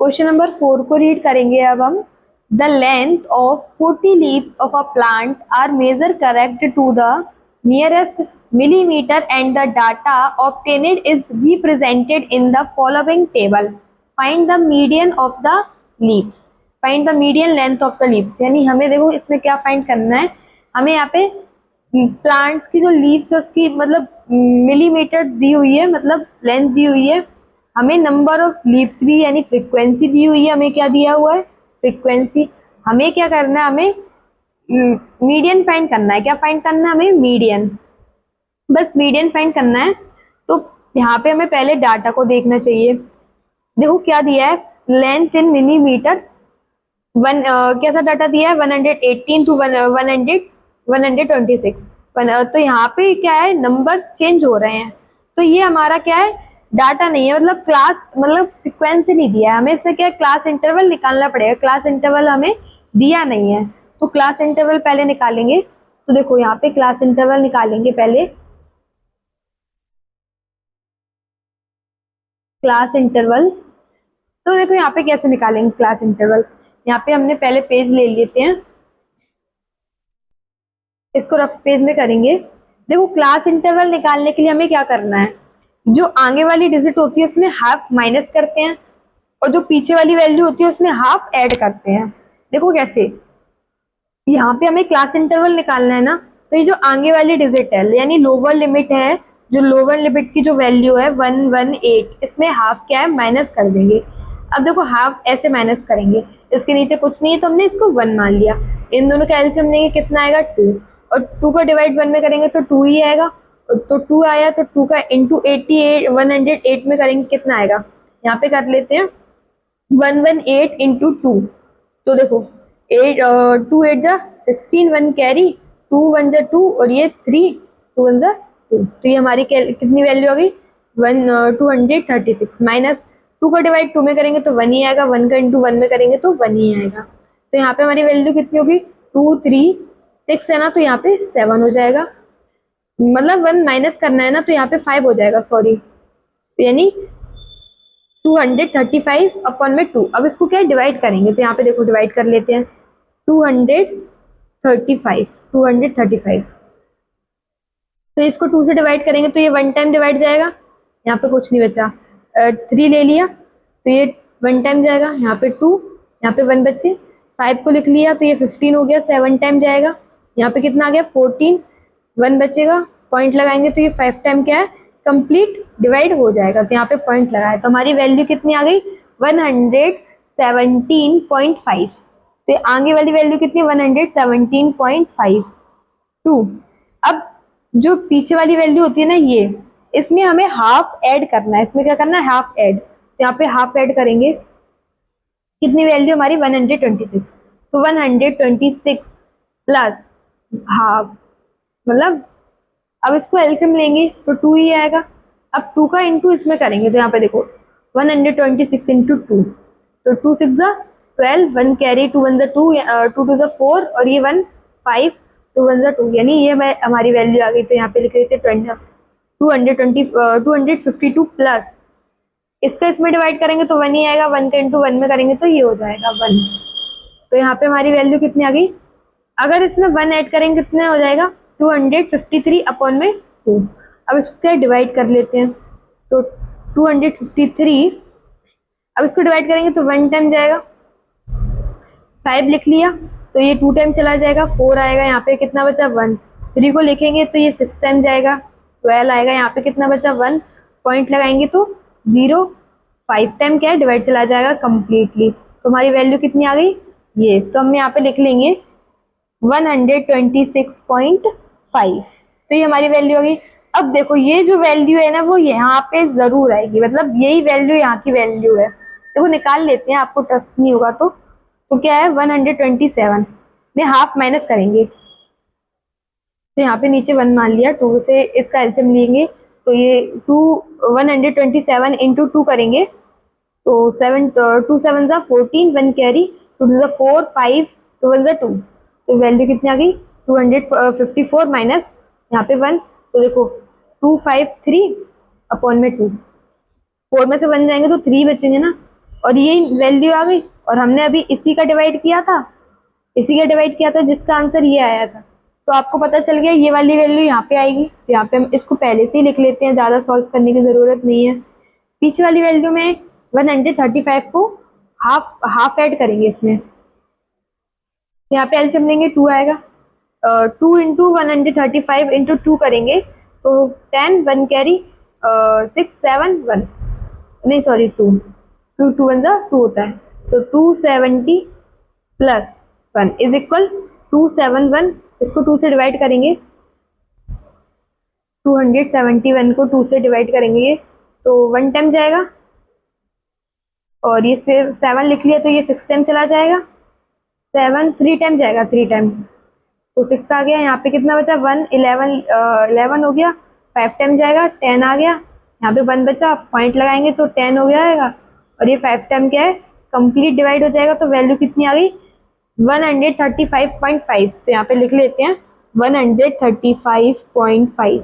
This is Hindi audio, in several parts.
क्वेश्चन नंबर 4 को रीड करेंगे अब हम। The length of 40 leaves of a plant are measure correct to the nearest millimeter and the data obtained is represented in the following table. Find the median of the leaves. Find the median length of the leaves. यानी हमें देखो इसमें क्या फाइंड करना है, हमें यहाँ पे प्लांट्स की जो लीव्स है उसकी मतलब मिलीमीटर दी हुई है, मतलब लेंथ दी हुई है। हमें नंबर ऑफ लीव्स भी यानी फ्रीक्वेंसी दी हुई है, हमें क्या दिया हुआ है, फ्रीक्वेंसी। हमें क्या करना है, हमें मीडियन फाइंड करना है। क्या फाइंड करना है हमें, मीडियन, बस मीडियन फाइंड करना है। तो यहाँ पे हमें पहले डाटा को देखना चाहिए। देखो क्या दिया है, लेंथ इन मिलीमीटर, कैसा डाटा दिया है, 118 टू 126। तो यहाँ पे क्या है, नंबर चेंज हो रहे हैं, तो ये हमारा क्या है, डाटा नहीं है, मतलब क्लास मतलब सिक्वेंस नहीं दिया है हमें। इसमें क्या है, क्लास इंटरवल निकालना पड़ेगा। क्लास इंटरवल हमें दिया नहीं है, तो क्लास इंटरवल पहले निकालेंगे। तो देखो यहाँ पे क्लास इंटरवल निकालेंगे पहले, क्लास इंटरवल। तो देखो यहाँ पे कैसे निकालेंगे क्लास इंटरवल। यहाँ पे हमने पहले पेज ले लेते हैं, इसको रफ पेज में करेंगे। देखो क्लास इंटरवल निकालने के लिए हमें क्या करना है, जो आगे वाली डिजिट होती है उसमें हाफ माइनस करते हैं, और जो पीछे वाली वैल्यू होती है उसमें हाफ ऐड करते हैं। देखो कैसे, यहाँ पे हमें क्लास इंटरवल निकालना है ना, तो ये जो आगे वाली डिजिट है यानी लोअर लिमिट है, जो लोअर लिमिट की जो वैल्यू है 118, इसमें हाफ क्या है, माइनस कर देंगे। अब देखो हाफ ऐसे माइनस करेंगे, इसके नीचे कुछ नहीं है तो हमने इसको 1 मान लिया। इन दोनों का एलसीएम लेंगे, कितना आएगा 2, और 2 को डिवाइड 1 में करेंगे तो 2 ही आएगा। तो 2 आया तो 2 का इंटू 88 108 में करेंगे, कितना आएगा, यहाँ पे कर लेते हैं 118 इंटू 2। तो देखो 2 8 जा 16, 1 कैरी, 2 1 जा 2, और ये 3 2 1 जा 2। तो ये हमारी कितनी वैल्यू आ गई, 236 माइनस 2 को डिवाइड 2 में करेंगे तो 1 ही आएगा, 1 का इंटू 1 में करेंगे तो 1 ही आएगा। तो यहाँ पे हमारी वैल्यू कितनी होगी, 2 3 6 है ना, तो यहाँ पे 7 हो जाएगा। मतलब 1 माइनस करना है ना, तो यहाँ पे 5 हो जाएगा, सॉरी, तो यानी 235 अपॉन में 2। अब इसको क्या डिवाइड करेंगे, तो यहाँ पे देखो डिवाइड कर लेते हैं, 235 तो इसको 2 से डिवाइड करेंगे तो ये 1 टाइम डिवाइड जाएगा, यहाँ पे कुछ नहीं बचा। 3 ले लिया तो ये 1 टाइम जाएगा, यहाँ पे 2, यहाँ पे 1 बचे। 5 को लिख लिया तो ये 15 हो गया, 7 टाइम जाएगा, यहाँ पे कितना आ गया 14, 1 बचेगा, पॉइंट लगाएंगे तो ये 5 टाइम क्या है, कंप्लीट डिवाइड हो जाएगा। तो यहाँ पे पॉइंट लगाया तो हमारी वैल्यू कितनी आ गई, 117.5। तो आगे वाली वैल्यू कितनी, 117.52। अब जो पीछे वाली वैल्यू होती है ना, ये इसमें हमें हाफ ऐड करना है। इसमें क्या करना है, हाफ ऐड। तो यहाँ पे हाफ ऐड करेंगे, कितनी वैल्यू हमारी 126। तो 126 प्लस हाफ, मतलब अब इसको एलसीएम लेंगे तो 2 ही आएगा। अब 2 का इंटू इसमें करेंगे तो यहाँ पे देखो 126 इंटू 2, तो 2 6 जा 12, 1 कैरी, 2 1 जा 2, 2 2 जा 4, और ये 1 5, 2 1 जा 2, यानी ये हमारी वैल्यू आ गई। तो यहाँ पे लिख लेते 252 प्लस इसका इसमें डिवाइड करेंगे तो 1 ही आएगा, 1 का इंटू 1 में करेंगे तो ये हो जाएगा 1। तो यहाँ पे हमारी वैल्यू कितनी आ गई, अगर इसमें 1 ऐड करेंगे कितने हो जाएगा, 253 अपॉन में 2। अब इसको डिवाइड कर लेते हैं, तो 253, अब इसको डिवाइड करेंगे तो 1 टाइम जाएगा, 5 लिख लिया तो ये 2 टाइम चला जाएगा, 4 आएगा, यहाँ पे कितना बचा 1। 3 को लिखेंगे तो ये 6 टाइम जाएगा, 12 आएगा, यहाँ पे कितना बचा 1, पॉइंट लगाएंगे तो 0, 5 टाइम क्या है, डिवाइड चला जाएगा कंप्लीटली। तो हमारी वैल्यू कितनी आ गई, ये तो हम यहाँ पे लिख लेंगे 126.5। तो ये हमारी वैल्यू होगी। अब देखो ये जो वैल्यू है ना, वो यहाँ पे जरूर आएगी, मतलब यही वैल्यू यहाँ की वैल्यू है। देखो निकाल लेते हैं, आपको ट्रस्ट नहीं होगा तो क्या है 127 में हाफ माइनस करेंगे, तो यहाँ पे नीचे 1 मान लिया, 2 से इसका एलसीएम लेंगे तो ये 127 इंटू 2 करेंगे तो 7 2 7 जा 14, 1 कैरी, 2 2 जा 4, 5 2 1 जा 2। तो वैल्यू कितनी आ गई 254 माइनस यहाँ पे 1, तो देखो 253 अपॉन में 2, 4 में से 1 जाएंगे तो 3 बचेंगे ना, और ये वैल्यू आ गई, और हमने अभी इसी का डिवाइड किया था, जिसका आंसर ये आया था। तो आपको पता चल गया ये वाली वैल्यू यहाँ पे आएगी। तो यहाँ पे हम इसको पहले से ही लिख लेते हैं, ज़्यादा सॉल्व करने की ज़रूरत नहीं है। पीछे वाली वैल्यू में 135 को हाफ ऐड करेंगे इसमें। यहाँ पे एलसीएम लेंगे 2 आएगा। 2 इंटू 135 इंटू 2 करेंगे तो 10, 1 कैरी, 6 7 1, नहीं सॉरी 2, 2 2 1 2 होता है। तो 270 प्लस 1 इज इक्वल 271। इसको 2 से डिवाइड करेंगे, 271 को 2 से डिवाइड करेंगे तो 1 टाइम जाएगा, और ये 7 लिख लिया तो ये 6 टाइम चला जाएगा। 7 3 टाइम जाएगा, 3 टाइम तो 6 आ गया। यहाँ पे कितना बचा 1, 11 हो गया। 5 टाइम जाएगा, 10 आ गया। यहाँ पे 1 बचा, पॉइंट लगाएंगे तो 10 हो जाएगा, और ये 5 टाइम क्या है कंप्लीट डिवाइड हो जाएगा। तो वैल्यू कितनी आ गई 135.5। तो यहाँ पे लिख लेते हैं 135.5।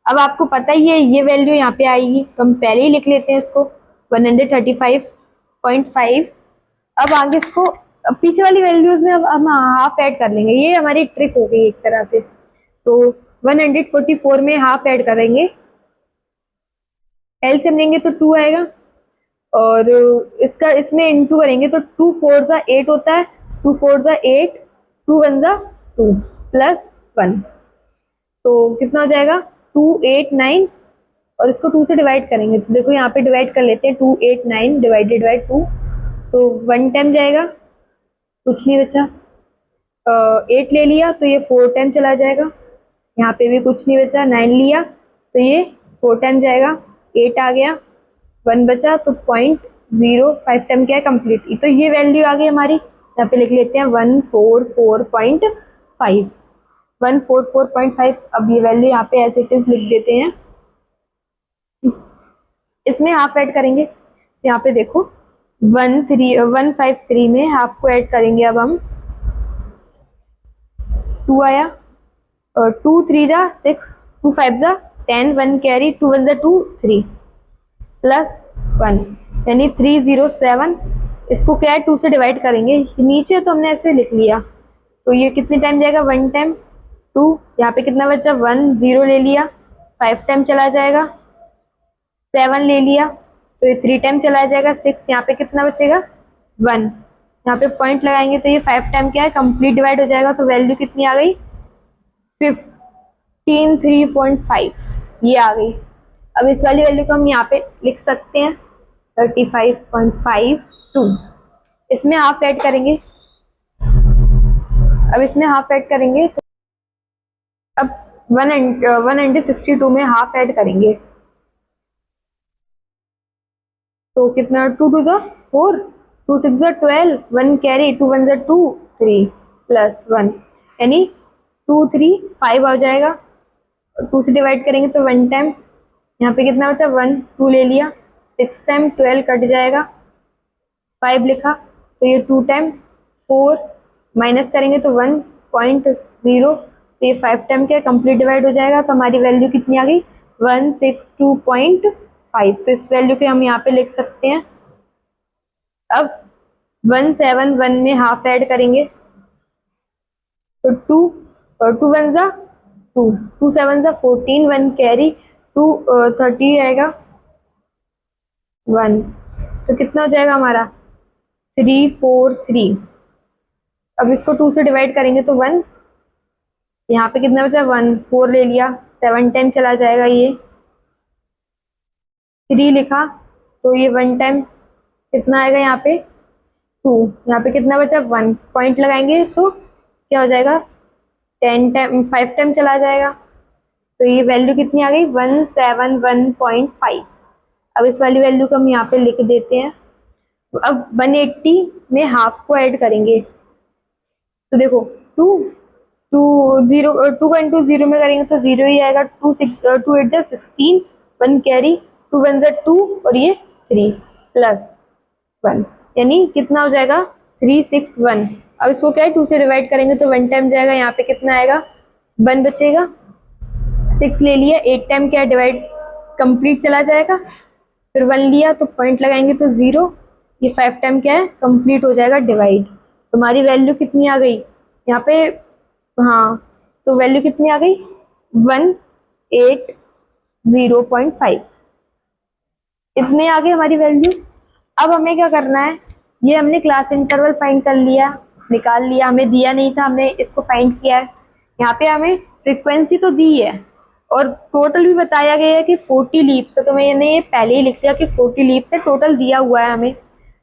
अब आपको पता ही है ये वैल्यू यहाँ पे आएगी, तो हम पहले ही लिख लेते हैं इसको 135.5। अब आगे इसको पीछे वाली वैल्यूज में अब हम हाफ ऐड कर लेंगे, ये हमारी ट्रिक हो गई एक तरह से। तो 144 में हाफ ऐड करेंगे, एलसीएम लेंगे तो 2 आएगा, और इसका इसमें इनटू करेंगे तो 2 4 जा 8 होता है, 2 4 जा 8, 2 1 जा 2 प्लस 1, तो कितना हो जाएगा 2 8 9, और इसको 2 से डिवाइड करेंगे तो देखो यहाँ पे डिवाइड कर लेते हैं 2 8 9 डिवाइडेड बाई 2, तो 1 टाइम जाएगा, कुछ नहीं बचा। 8 ले लिया तो ये 4 टाइम चला जाएगा, यहाँ पे भी कुछ नहीं बचा। 9 लिया तो ये 4 टाइम जाएगा, 8 आ गया, 1 बचा तो 0.05 टाइम क्या है कंप्लीट। तो ये वैल्यू आ गई हमारी, यहाँ पे लिख लेते हैं 144.5, 144.5। अब ये वैल्यू यहाँ पे एज इट इज लिख देते हैं। इसमें हाफ ऐड करेंगे, तो यहाँ पे देखो 153 में हाफ को ऐड करेंगे। अब हम 2 आया, और 2 3 जा 6, 2 5 जा 10, 1 कैरी, 2 1 जा 2 3 प्लस 1 यानी 307। इसको क्या है 2 से डिवाइड करेंगे, नीचे तो हमने ऐसे लिख लिया, तो ये कितने टाइम जाएगा 1 टाइम, 2 यहाँ पे कितना बचा 1 0 ले लिया, 5 टाइम चला जाएगा, 7 ले लिया तो ये 3 टाइम चला जाएगा, 6 यहाँ पे कितना बचेगा 1, यहाँ पे पॉइंट लगाएंगे तो ये 5 टाइम क्या है कंप्लीट डिवाइड हो जाएगा। तो वैल्यू कितनी आ गई 153.5 ये आ गई। अब इस वाली वैल्यू को हम यहाँ पे लिख सकते हैं 35.52। इसमें हाफ ऐड करेंगे, अब इसमें हाफ ऐड करेंगे तो अब 162 में हाफ ऐड करेंगे तो कितना 2 2 जा 4, 2 6 जा 12, 1 कैरी, 2 1 जा 2 3 प्लस 1 यानी 2 3 5 आ जाएगा। 2 से डिवाइड करेंगे तो 1 टाइम, यहाँ पे कितना बचा 1 2 ले लिया, 6 टाइम 12 कट जाएगा, 5 लिखा तो ये 2 टाइम, 4 माइनस करेंगे तो 1.0, तो ये 5 टाइम क्या कंप्लीट डिवाइड हो जाएगा। तो हमारी वैल्यू कितनी आ गई 162.5। तो इस वैल्यू के हम यहाँ पे लिख सकते हैं। अब 171 में हाफ ऐड करेंगे तो 2 और 2 1 जा 2, 2 7 जा 14, 1 कैरी, 2 30 आएगा 1, तो कितना हो जाएगा हमारा 343। अब इसको 2 से डिवाइड करेंगे तो 1, यहाँ पे कितना बचा 1 4 ले लिया, 7 टाइम चला जाएगा, ये 3 लिखा तो ये 1 टाइम कितना आएगा यहाँ पे 2, यहाँ पे कितना बचा 1, पॉइंट लगाएंगे तो क्या हो जाएगा 10 टाइम 5 टाइम चला जाएगा। तो ये वैल्यू कितनी आ गई 171.5। अब इस वाली वैल्यू को हम यहाँ पे लिख देते हैं। तो अब 180 में हाफ को ऐड करेंगे तो देखो 2 2 0 2 को इंटू 0 में करेंगे तो 0 ही आएगा, 2 8 जा 16, 1 कैरी, 2 1 जा 2 और ये 3 प्लस 1 यानी कितना हो जाएगा 361। अब इसको क्या है 2 से डिवाइड करेंगे तो 1 टाइम जाएगा, यहाँ पे कितना आएगा 1 बचेगा, 6 ले लिया, 8 टाइम क्या डिवाइड कंप्लीट चला जाएगा, फिर 1 लिया तो पॉइंट लगाएंगे तो 0, ये 5 टाइम क्या है, कंप्लीट हो जाएगा डिवाइड। तुम्हारी वैल्यू कितनी आ गई यहाँ पे, हाँ तो वैल्यू कितनी आ गई 180.5, इतने आ गई हमारी वैल्यू। अब हमें क्या करना है, ये हमने क्लास इंटरवल फाइंड कर लिया, निकाल लिया, हमें दिया नहीं था, हमने इसको फाइंड किया है। यहाँ पे हमें फ्रीक्वेंसी तो दी है और टोटल भी बताया गया है कि 40 लीप्स है, तो मैंने ये पहले ही लिख दिया कि 40 लीप्स है, टोटल दिया हुआ है हमें।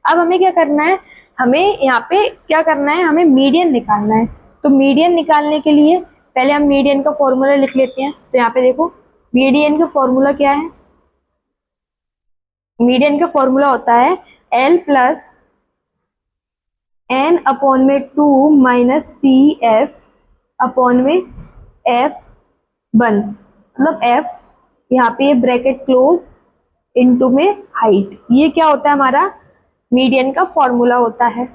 अब हमें क्या करना है, हमें यहाँ पे क्या करना है, हमें मीडियन निकालना है। तो मीडियन निकालने के लिए पहले हम मीडियन का फॉर्मूला लिख लेते हैं। तो यहाँ पे देखो मीडियन का फॉर्मूला क्या है, मीडियन का फॉर्मूला होता है L प्लस n अपॉन में 2 माइनस सी एफ अपॉन में एफ वन, मतलब एफ यहाँ पे ये ब्रैकेट क्लोज इनटू में हाइट, ये क्या होता है हमारा मीडियन का फॉर्मूला होता है।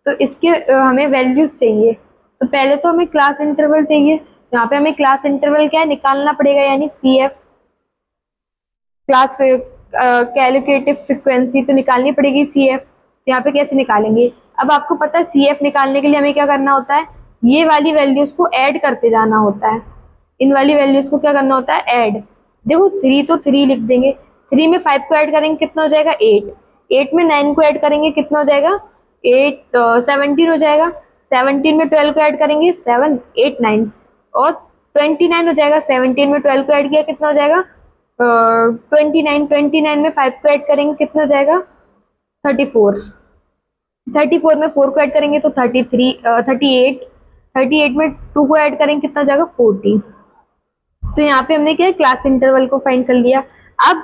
तो इसके हमें वैल्यूज चाहिए, तो पहले तो हमें क्लास इंटरवल चाहिए। यहाँ पे हमें क्लास इंटरवल क्या है निकालना पड़ेगा, यानी C F class cumulative frequency तो निकालनी पड़ेगी सी एफ। यहाँ पे कैसे निकालेंगे, अब आपको पता है सी एफ निकालने के लिए हमें क्या करना होता है, ये वाली वैल्यूज को ऐड करते जाना होता है, इन वाली वैल्यूज को क्या करना होता है ऐड। देखो 3 तो 3 लिख देंगे, 3 में 5 को ऐड करेंगे कितना हो जाएगा 8, 8 में 9 को ऐड करेंगे कितना हो जाएगा 8, 17 हो जाएगा, 17 में 12 को ऐड करेंगे 7 8 9 और 29 हो जाएगा, 17 में 12 को ऐड किया कितना हो जाएगा 29, 29 में 5 को ऐड करेंगे कितना हो जाएगा 34, 34 में 4 को ऐड करेंगे तो 33, 38, 38 में 2 को ऐड करेंगे कितना हो जाएगा 40। तो यहाँ पे हमने क्या है क्लास इंटरवल को फाइंड कर लिया। अब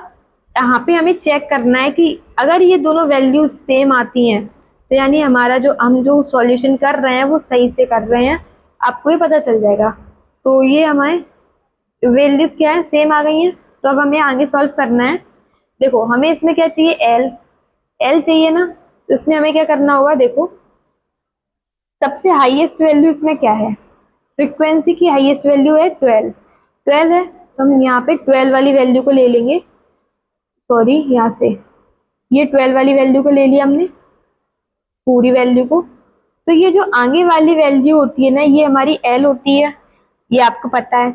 यहाँ पे हमें चेक करना है कि अगर ये दोनों वैल्यूज सेम आती हैं तो यानी हमारा जो हम जो सॉल्यूशन कर रहे हैं वो सही से कर रहे हैं, आपको ये पता चल जाएगा। तो ये हमारे वैल्यूज क्या है सेम आ गई हैं, तो अब हमें आगे सॉल्व करना है। देखो हमें इसमें क्या चाहिए एल, एल चाहिए ना, तो इसमें हमें क्या करना होगा, देखो सबसे हाईएस्ट वैल्यू इसमें क्या है, फ्रीक्वेंसी की हाईएस्ट वैल्यू है 12, 12 है तो हम यहाँ पे 12 वाली वैल्यू को ले लेंगे, सॉरी यहाँ से ये 12 वाली वैल्यू को ले लिया हमने पूरी वैल्यू को। तो ये जो आगे वाली वैल्यू होती है ना ये हमारी एल होती है, ये आपको पता है,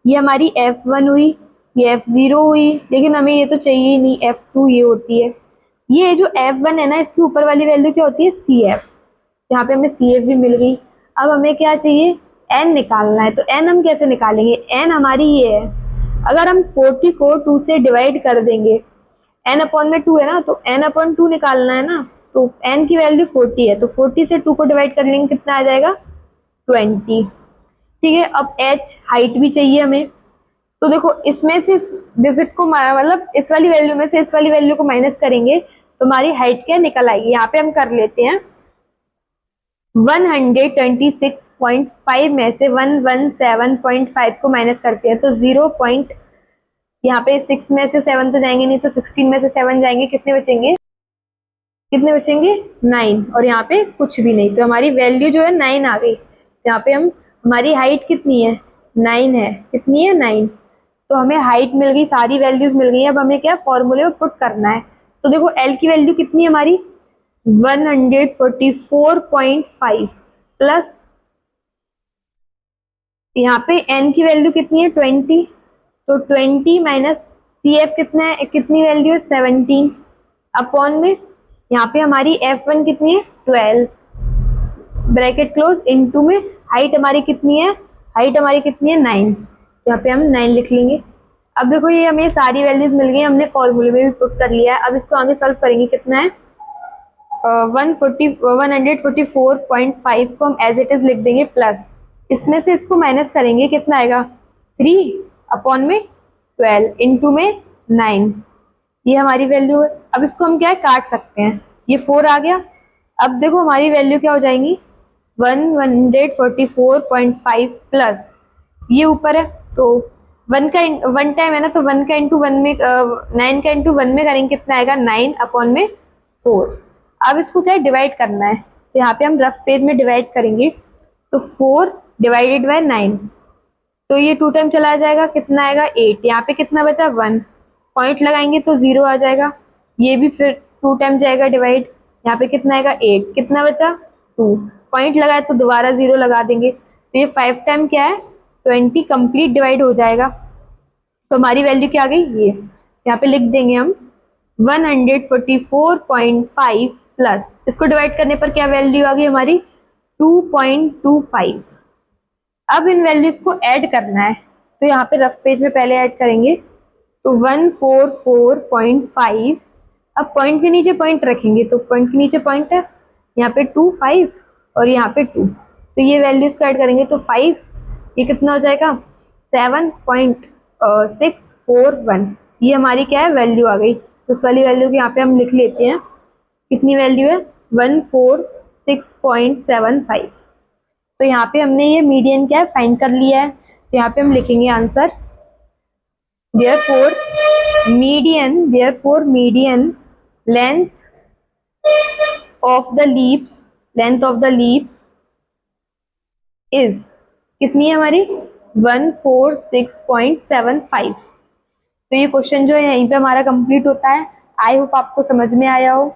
ये हमारी F1 हुई, ये F0 हुई, लेकिन हमें ये तो चाहिए ही नहीं, F2 ये होती है। ये जो F1 है ना इसकी ऊपर वाली वैल्यू क्या होती है CF, यहाँ पे हमें CF भी मिल गई। अब हमें क्या चाहिए N निकालना है, तो N हम कैसे निकालेंगे, N हमारी ये है, अगर हम 40 को 2 से डिवाइड कर देंगे, N अपॉन में 2 है ना, तो N अपॉन 2 निकालना है ना, तो N की वैल्यू 40 है, तो 40 से 2 को डिवाइड कर लेंगे कितना आ जाएगा 20। ठीक है, अब h हाइट भी चाहिए हमें, तो देखो इसमें से इस डिजिट को मतलब इस वाली वैल्यू में से इस वाली वैल्यू को माइनस करेंगे तो हमारी हाइट क्या निकल आएगी। यहाँ पे हम कर लेते हैं 126.5 में से 117.5 को माइनस करते हैं तो 0. यहाँ पे 6 में से 7 तो जाएंगे नहीं, तो 16 में से 7 जाएंगे, कितने बचेंगे, कितने बचेंगे 9, और यहाँ पे कुछ भी नहीं, तो हमारी वैल्यू जो है 9 आ गई। यहाँ पे हम हमारी हाइट कितनी है 9 है, कितनी है 9, तो हमें हाइट मिल गई, सारी वैल्यूज मिल गई। अब हमें क्या फॉर्मूले में पुट करना है, तो देखो एल की वैल्यू कितनी है हमारी 144.5 प्लस यहाँ पे एन की वैल्यू कितनी है 20, तो 20 माइनस सी एफ कितना है, कितनी वैल्यू है 17 अपॉन में यहाँ पे हमारी F1 कितनी है 12 ब्रैकेट क्लोज इनटू में हाइट हमारी कितनी है, हाइट हमारी कितनी है 9, यहाँ पे हम 9 लिख लेंगे। अब देखो ये हमें सारी वैल्यूज मिल गई, हमने फॉर्मूले में भी पुट कर लिया है। अब इसको आगे सॉल्व करेंगे, कितना है 144.5 को हम एज इट इज लिख देंगे प्लस, इसमें से इसको माइनस करेंगे कितना आएगा 3 अपॉन में 12 इनटू में 9, ये हमारी वैल्यू है। अब इसको हम क्या है काट सकते हैं, ये 4 आ गया। अब देखो हमारी वैल्यू क्या हो जाएंगी 144.5 प्लस ये ऊपर है, तो 1 टाइम है ना, तो 1 का इंटू 1 में 9 का इंटू 1 में करेंगे कितना आएगा 9 अपॉन में 4। अब इसको क्या डिवाइड करना है, तो यहाँ पे हम रफ पेज में डिवाइड करेंगे, तो 4 डिवाइडेड बाय 9, तो ये 2 टाइम चला जाएगा, कितना आएगा 8, यहाँ पे कितना बचा 1, पॉइंट लगाएंगे तो 0 आ जाएगा, ये भी फिर 2 टाइम जाएगा डिवाइड, यहाँ पे कितना आएगा 8, कितना बचा 2, पॉइंट लगाए तो दोबारा 0 लगा देंगे, तो ये 5 टाइम क्या है 20 कंप्लीट डिवाइड हो जाएगा। तो हमारी वैल्यू क्या आ गई, ये यहाँ पे लिख देंगे हम 144.5 प्लस इसको डिवाइड करने पर क्या वैल्यू आ गई हमारी 2.25। अब इन वैल्यूज को ऐड करना है, तो यहाँ पे रफ पेज में पहले ऐड करेंगे, तो 144.5, अब पॉइंट के नीचे पॉइंट रखेंगे, तो पॉइंट के नीचे पॉइंट है, यहाँ पे 2 5 और यहाँ पे 2, तो ये वैल्यूज को ऐड करेंगे तो 5, ये कितना हो जाएगा 7.641, ये हमारी क्या है वैल्यू आ गई। तो इस वाली वैल्यू को यहाँ पे हम लिख लेते हैं, कितनी वैल्यू है 146.75। तो यहाँ पे हमने ये मीडियन क्या है फाइंड कर लिया है, तो यहाँ पे हम लिखेंगे answer therefore median length of the leaves is कितनी है हमारी 146.75। तो ये क्वेश्चन जो है यहीं पे हमारा कंप्लीट होता है। आई होप आपको समझ में आया हो।